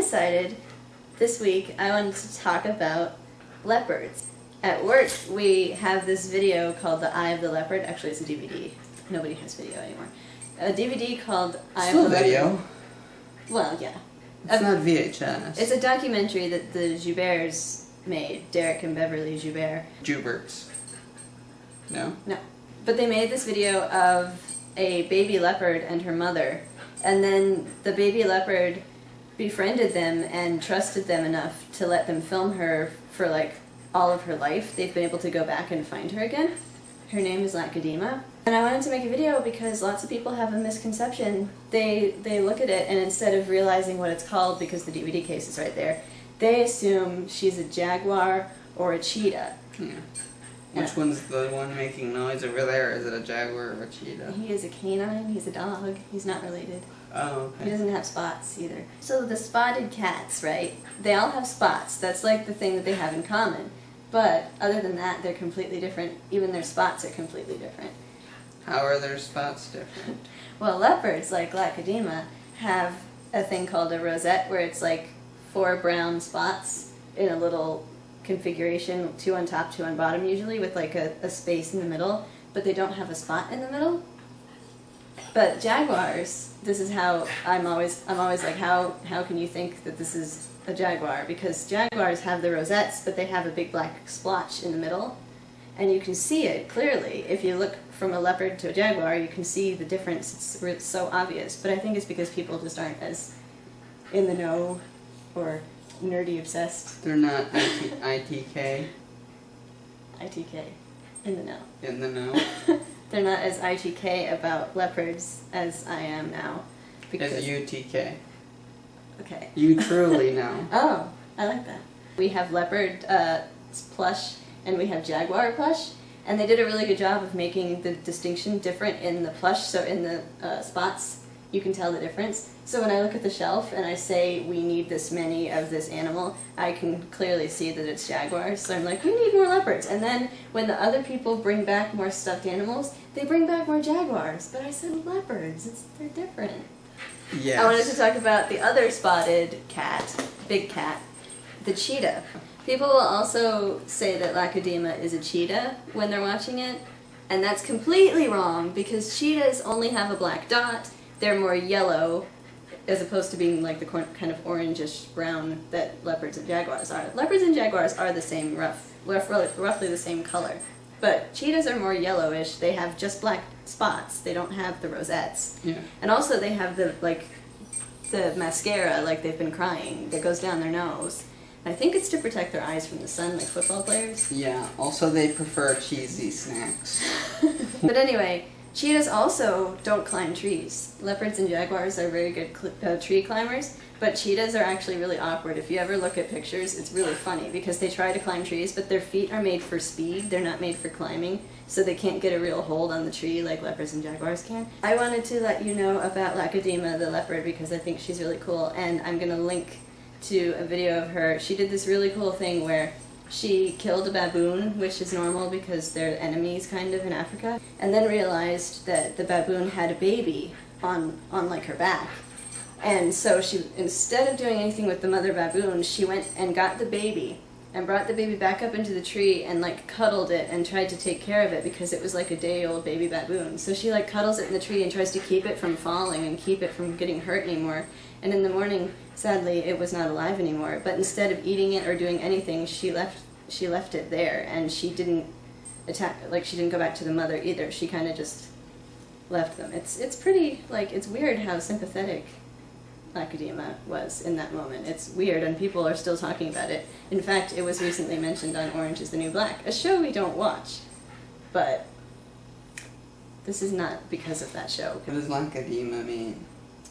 decided this week I wanted to talk about leopards. At work we have this video called The Eye of the Leopard. Actually it's a DVD. Nobody has video anymore. A DVD called Eye of the Leopard. Video. Well, yeah. It's not VHS. It's a documentary that the Jouberts made. Derek and Beverly Joubert. Jouberts. No? No. But they made this video of a baby leopard and her mother. And then the baby leopard befriended them and trusted them enough to let them film her for like all of her life. They've been able to go back and find her again. Her name is Legedema. And I wanted to make a video because lots of people have a misconception. They look at it and instead of realizing what it's called, because the DVD case is right there, they assume she's a jaguar or a cheetah. Yeah. Which one's the one making noise over there? Is it a jaguar or a cheetah? He is a canine, he's a dog, he's not related. Oh, okay. He doesn't have spots either. So the spotted cats, right? They all have spots. That's like the thing that they have in common. But other than that, they're completely different. Even their spots are completely different. How are their spots different? Well, leopards, like Legedema, have a thing called a rosette where it's like 4 brown spots in a little configuration, 2 on top, 2 on bottom usually, with like a space in the middle, but they don't have a spot in the middle. But jaguars, this is how I'm always like, how can you think that this is a jaguar? Because jaguars have the rosettes, but they have a big black splotch in the middle, and you can see it clearly. If you look from a leopard to a jaguar, you can see the difference. It's so obvious. But I think it's because people just aren't as in the know or nerdy obsessed. They're not ITK? ITK. In the know. In the know? They're not as ITK about leopards as I am now. As UTK. Okay. You truly know. Oh, I like that. We have leopard plush and we have jaguar plush, and they did a really good job of making the distinction different in the plush, so in the spots you can tell the difference. So when I look at the shelf and I say we need this many of this animal, I can clearly see that it's jaguars, so I'm like, we need more leopards. And then when the other people bring back more stuffed animals, they bring back more jaguars. But I said leopards, they're different. Yes. I wanted to talk about the other spotted cat, big cat, the cheetah. People will also say that Legedema is a cheetah when they're watching it, and that's completely wrong because cheetahs only have a black dot. They're more yellow, as opposed to being like the kind of orangish brown that leopards and jaguars are. Leopards and jaguars are the same, roughly the same color. But cheetahs are more yellowish. They have just black spots. They don't have the rosettes. Yeah. And also they have the mascara, like they've been crying, that goes down their nose. I think it's to protect their eyes from the sun, like football players. Yeah, also they prefer cheesy snacks. But anyway, cheetahs also don't climb trees. Leopards and jaguars are very good tree climbers, but cheetahs are actually really awkward. If you ever look at pictures, it's really funny because they try to climb trees, but their feet are made for speed. They're not made for climbing, so they can't get a real hold on the tree like leopards and jaguars can. I wanted to let you know about Legedema the leopard because I think she's really cool, and I'm going to link to a video of her. She did this really cool thing where she killed a baboon, which is normal because they're enemies kind of in Africa, and then realized that the baboon had a baby on like her back. And so she, instead of doing anything with the mother baboon, she went and got the baby and brought the baby back up into the tree and like cuddled it and tried to take care of it because it was like a day-old baby baboon. So she like cuddles it in the tree and tries to keep it from falling and keep it from getting hurt anymore. And in the morning, sadly, it was not alive anymore. But instead of eating it or doing anything, she left it there, and she didn't attack. Like she didn't go back to the mother either. She kind of just left them. It's pretty like it's weird how sympathetic Legedema was in that moment. It's weird, and people are still talking about it. In fact, it was recently mentioned on Orange is the New Black, a show we don't watch, but this is not because of that show. What does Legedema mean?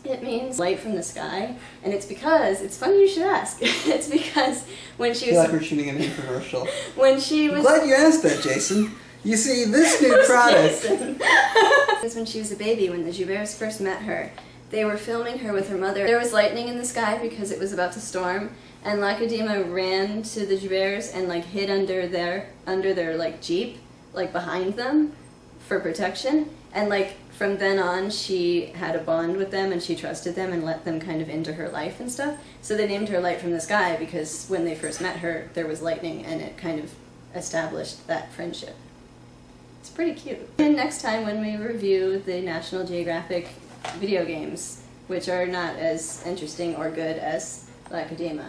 It means light from the sky, and it's because, it's funny you should ask, it's because when she was... I feel like we're shooting an infomercial. When she was... I'm glad you asked that, Jason. You see, this new product... It was when she was a baby, when the Jouberts first met her. They were filming her with her mother. There was lightning in the sky because it was about to storm, and Legedema ran to the Jouberts and like hid under their like Jeep, like behind them, for protection. And like from then on, she had a bond with them and she trusted them and let them kind of into her life and stuff. So they named her Light from the Sky because when they first met her, there was lightning and it kind of established that friendship. It's pretty cute. And next time when we review the National Geographic video games, which are not as interesting or good as Legedema,